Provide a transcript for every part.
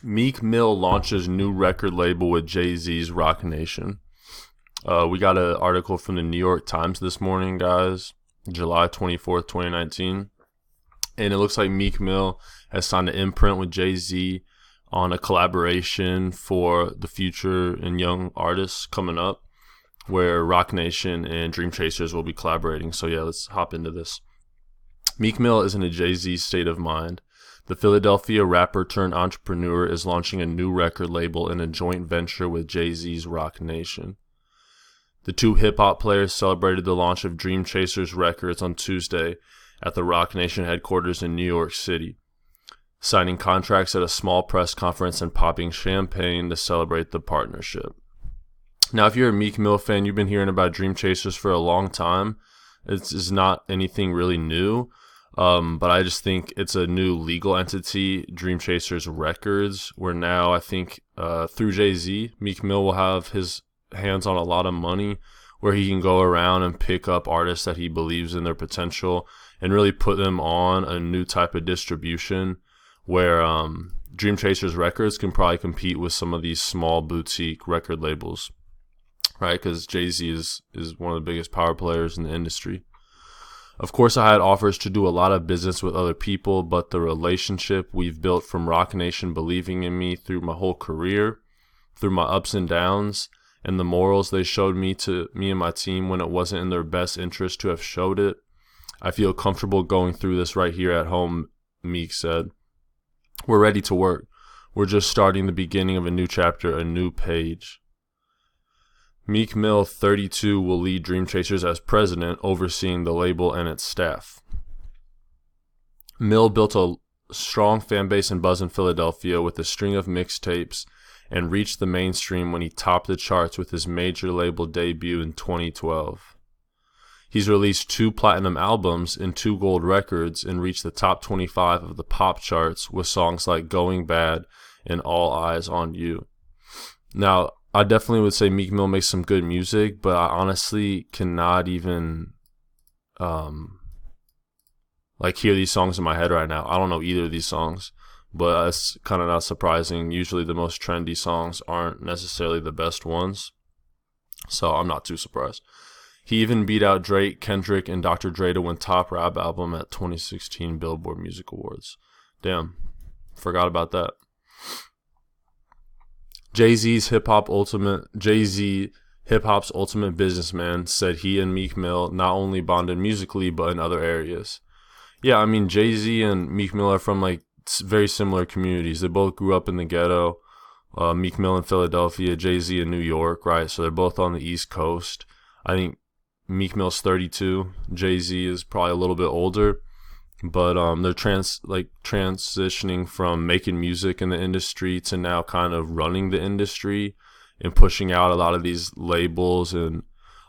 Meek Mill launches new record label with Jay-Z's Rock Nation. We got an article from the New York Times this morning, guys, July 24th, 2019. And it looks like Meek Mill has signed an imprint with Jay-Z on a collaboration for the future and young artists coming up, where Rock Nation and Dream Chasers will be collaborating. So yeah, let's hop into this. Meek Mill is in a Jay-Z state of mind. The Philadelphia rapper turned entrepreneur is launching a new record label in a joint venture with Jay-Z's Rock Nation. The two hip-hop players celebrated the launch of Dream Chasers Records on Tuesday at the Rock Nation headquarters in New York City, signing contracts at a small press conference and popping champagne to celebrate the partnership. Now, if you're a Meek Mill fan, you've been hearing about Dream Chasers for a long time. It's not anything really new. But I just think it's a new legal entity, Dream Chasers Records, where now I think through Jay-Z, Meek Mill will have his hands on a lot of money where he can go around and pick up artists that he believes in their potential and really put them on a new type of distribution where Dream Chasers Records can probably compete with some of these small boutique record labels, right? Because Jay-Z is one of the biggest power players in the industry. Of course, I had offers to do a lot of business with other people, but the relationship we've built from Rock Nation believing in me through my whole career, through my ups and downs, and the morals they showed me to me and my team when it wasn't in their best interest to have showed it, I feel comfortable going through this right here at home, Meek said. We're ready to work. We're just starting the beginning of a new chapter, a new page. Meek Mill, 32, will lead Dream Chasers as president, overseeing the label and its staff. Mill built a strong fan base and buzz in Philadelphia with a string of mixtapes and reached the mainstream when he topped the charts with his major label debut in 2012. He's released 2 platinum albums and 2 gold records and reached the top 25 of the pop charts with songs like Going Bad and All Eyes on You. Now, I definitely would say Meek Mill makes some good music, but I honestly cannot even hear these songs in my head right now. I don't know either of these songs, but it's kind of not surprising. Usually the most trendy songs aren't necessarily the best ones, so I'm not too surprised. He even beat out Drake, Kendrick, and Dr. Dre to win Top Rap Album at 2016 Billboard Music Awards. Damn, forgot about that. Jay-Z, hip-hop's ultimate businessman, said he and Meek Mill not only bonded musically, but in other areas. Yeah, I mean, Jay-Z and Meek Mill are from, very similar communities. They both grew up in the ghetto. Meek Mill in Philadelphia, Jay-Z in New York, right? So they're both on the East Coast. I think Meek Mill's 32. Jay-Z is probably a little bit older. But they're transitioning from making music in the industry to now kind of running the industry and pushing out a lot of these labels and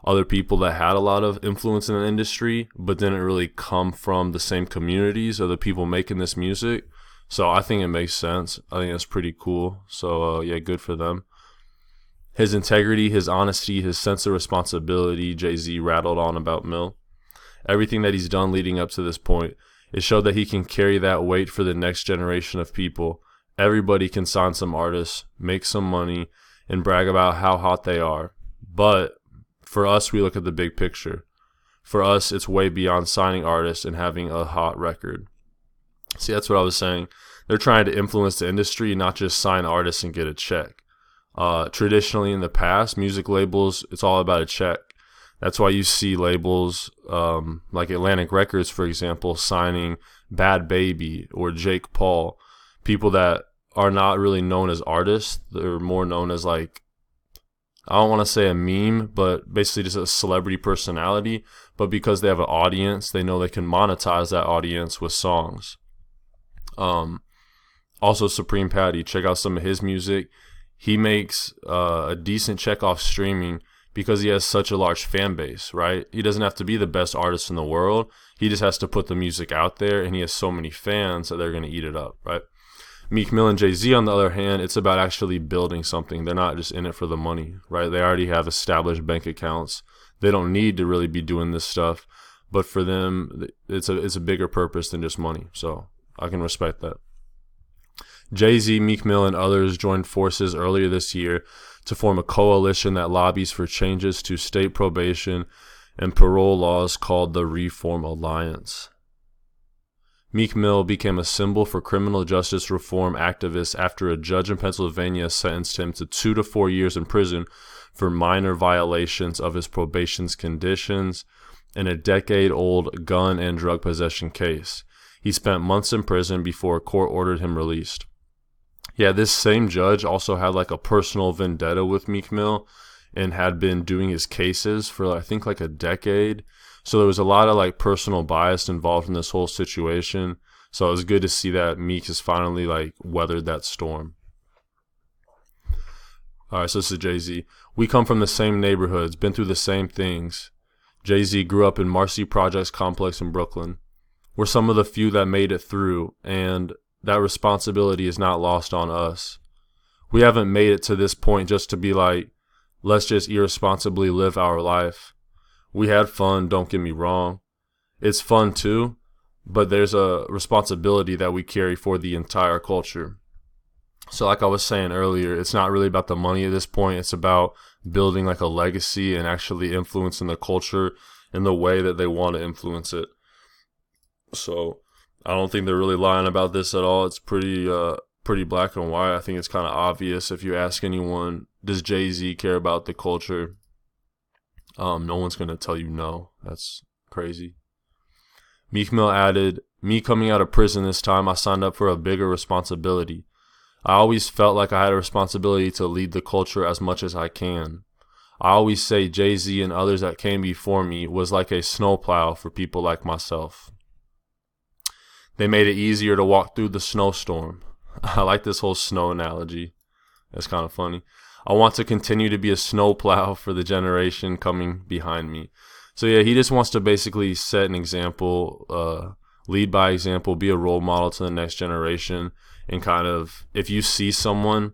other people that had a lot of influence in the industry, but didn't really come from the same communities or the people making this music. So I think it makes sense. I think that's pretty cool. So yeah, good for them. His integrity, his honesty, his sense of responsibility, Jay-Z rattled on about Mill. Everything that he's done leading up to this point, it showed that he can carry that weight for the next generation of people. Everybody can sign some artists, make some money, and brag about how hot they are. But for us, we look at the big picture. For us, it's way beyond signing artists and having a hot record. See, that's what I was saying. They're trying to influence the industry, not just sign artists and get a check. Traditionally in the past, music labels, it's all about a check. That's why you see labels like Atlantic Records, for example, signing Bad Baby or Jake Paul, people that are not really known as artists. They're more known as I don't want to say a meme, but basically just a celebrity personality. But because they have an audience, they know they can monetize that audience with songs. Also, Supreme Patty, check out some of his music. He makes a decent check off streaming because he has such a large fan base, right? He doesn't have to be the best artist in the world. He just has to put the music out there, and he has so many fans that they're going to eat it up, right? Meek Mill and Jay-Z, on the other hand, it's about actually building something. They're not just in it for the money, right? They already have established bank accounts. They don't need to really be doing this stuff. But for them, it's a bigger purpose than just money. So I can respect that. Jay-Z, Meek Mill, and others joined forces earlier this year to form a coalition that lobbies for changes to state probation and parole laws called the Reform Alliance. Meek Mill became a symbol for criminal justice reform activists after a judge in Pennsylvania sentenced him to 2 to 4 years in prison for minor violations of his probation's conditions in a decade-old gun and drug possession case. He spent months in prison before a court ordered him released. Yeah, this same judge also had like a personal vendetta with Meek Mill and had been doing his cases for I think like a decade. So there was a lot of like personal bias involved in this whole situation. So it was good to see that Meek has finally like weathered that storm. All right, so this is Jay-Z. We come from the same neighborhoods, been through the same things. Jay-Z grew up in Marcy Projects Complex in Brooklyn. We're some of the few that made it through, and that responsibility is not lost on us. We haven't made it to this point just to be like, let's just irresponsibly live our life. We had fun, don't get me wrong. It's fun too, but there's a responsibility that we carry for the entire culture. So like I was saying earlier, it's not really about the money at this point. It's about building like a legacy and actually influencing the culture in the way that they want to influence it. So I don't think they're really lying about this at all. It's pretty black and white. I think it's kind of obvious if you ask anyone, does Jay-Z care about the culture? No one's going to tell you no. That's crazy. Meek Mill added, me coming out of prison this time, I signed up for a bigger responsibility. I always felt like I had a responsibility to lead the culture as much as I can. I always say Jay-Z and others that came before me was like a snowplow for people like myself. They made it easier to walk through the snowstorm. I like this whole snow analogy. That's kind of funny. I want to continue to be a snowplow for the generation coming behind me. So yeah, he just wants to basically set an example, lead by example, be a role model to the next generation. And kind of, if you see someone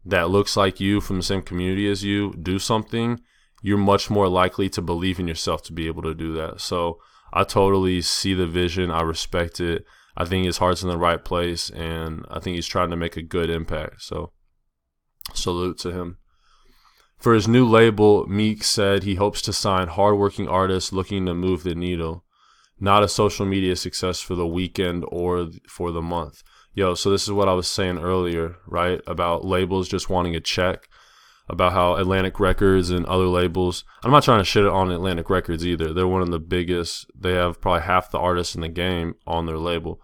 that looks like you from the same community as you do something, you're much more likely to believe in yourself to be able to do that. So I totally see the vision. I respect it. I think his heart's in the right place, and I think he's trying to make a good impact. So salute to him. For his new label, Meek said he hopes to sign hardworking artists looking to move the needle, not a social media success for the weekend or for the month. Yo, so this is what I was saying earlier, right? About labels just wanting a check, about how Atlantic Records and other labels, I'm not trying to shit on Atlantic Records either. They're one of the biggest. They have probably half the artists in the game on their label.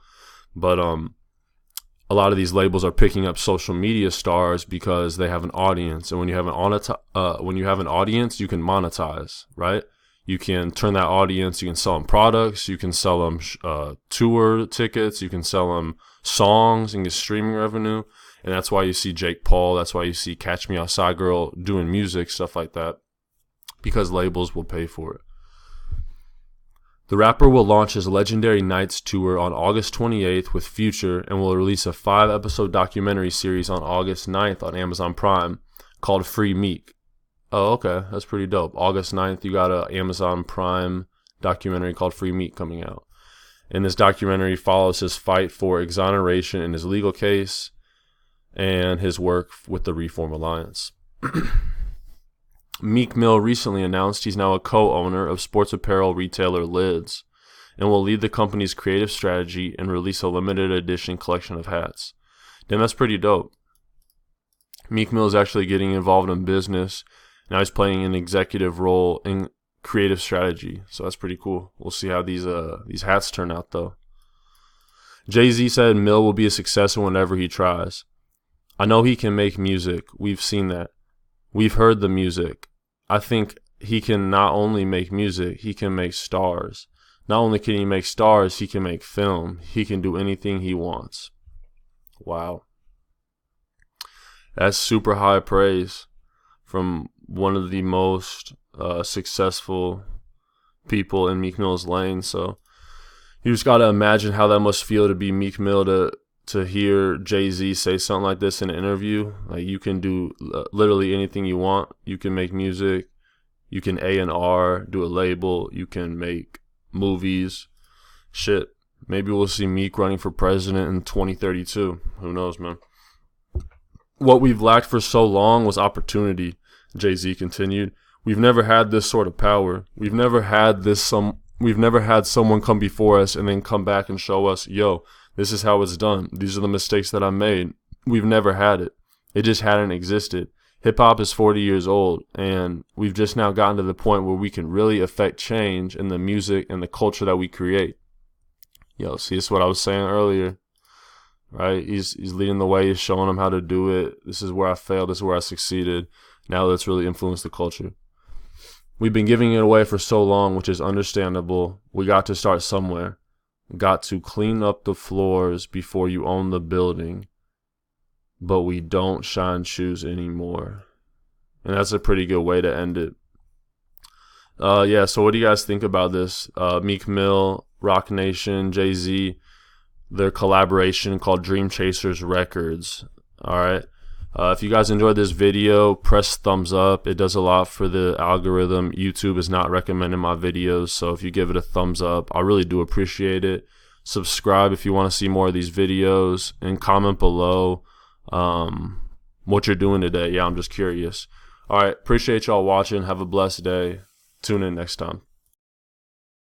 But a lot of these labels are picking up social media stars because they have an audience. And when you have an audience, you can monetize, right? You can turn that audience, you can sell them products, you can sell them tour tickets, you can sell them songs and get streaming revenue. And that's why you see Jake Paul, that's why you see Catch Me Outside Girl doing music, stuff like that, because labels will pay for it. The rapper will launch his Legendary Nights tour on August 28th with Future and will release a 5-episode documentary series on August 9th on Amazon Prime called Free Meek. Oh, okay. That's pretty dope. August 9th, you got an Amazon Prime documentary called Free Meek coming out. And this documentary follows his fight for exoneration in his legal case and his work with the Reform Alliance. Meek Mill recently announced he's now a co-owner of sports apparel retailer Lids and will lead the company's creative strategy and release a limited edition collection of hats. Damn, that's pretty dope. Meek Mill is actually getting involved in business. Now he's playing an executive role in creative strategy, so that's pretty cool. We'll see how these hats turn out, though. Jay-Z said Mill will be a success whenever he tries. I know he can make music. We've seen that. We've heard the music. I think he can not only make music, he can make stars. Not only can he make stars, he can make film. He can do anything he wants. Wow. That's super high praise from one of the most successful people in Meek Mill's lane. So you just got to imagine how that must feel to be Meek Mill, to hear Jay-Z say something like this in an interview. Like, you can do literally anything you want. You can make music. You can A&R, do a label. You can make movies. Shit. Maybe we'll see Meek running for president in 2032. Who knows, man? What we've lacked for so long was opportunity, Jay-Z continued. We've never had this sort of power. We've never had someone come before us and then come back and show us, yo, this is how it's done. These are the mistakes that I made. We've never had it. It just hadn't existed. Hip-hop is 40 years old, and we've just now gotten to the point where we can really affect change in the music and the culture that we create. Yo, see, this is what I was saying earlier, right? He's leading the way. He's showing them how to do it. This is where I failed. This is where I succeeded. Now let's really influence the culture. We've been giving it away for so long, which is understandable. We got to start somewhere. Got to clean up the floors before you own the building. But we don't shine shoes anymore. And that's a pretty good way to end it. Yeah, so what do you guys think about this? Meek Mill, Roc Nation, Jay-Z, their collaboration called Dream Chasers Records. All right. If you guys enjoyed this video, press thumbs up. It does a lot for the algorithm. YouTube is not recommending my videos, so if you give it a thumbs up, I really do appreciate it. Subscribe if you want to see more of these videos, and comment below what you're doing today. Yeah, I'm just curious. All right, appreciate y'all watching. Have a blessed day. Tune in next time.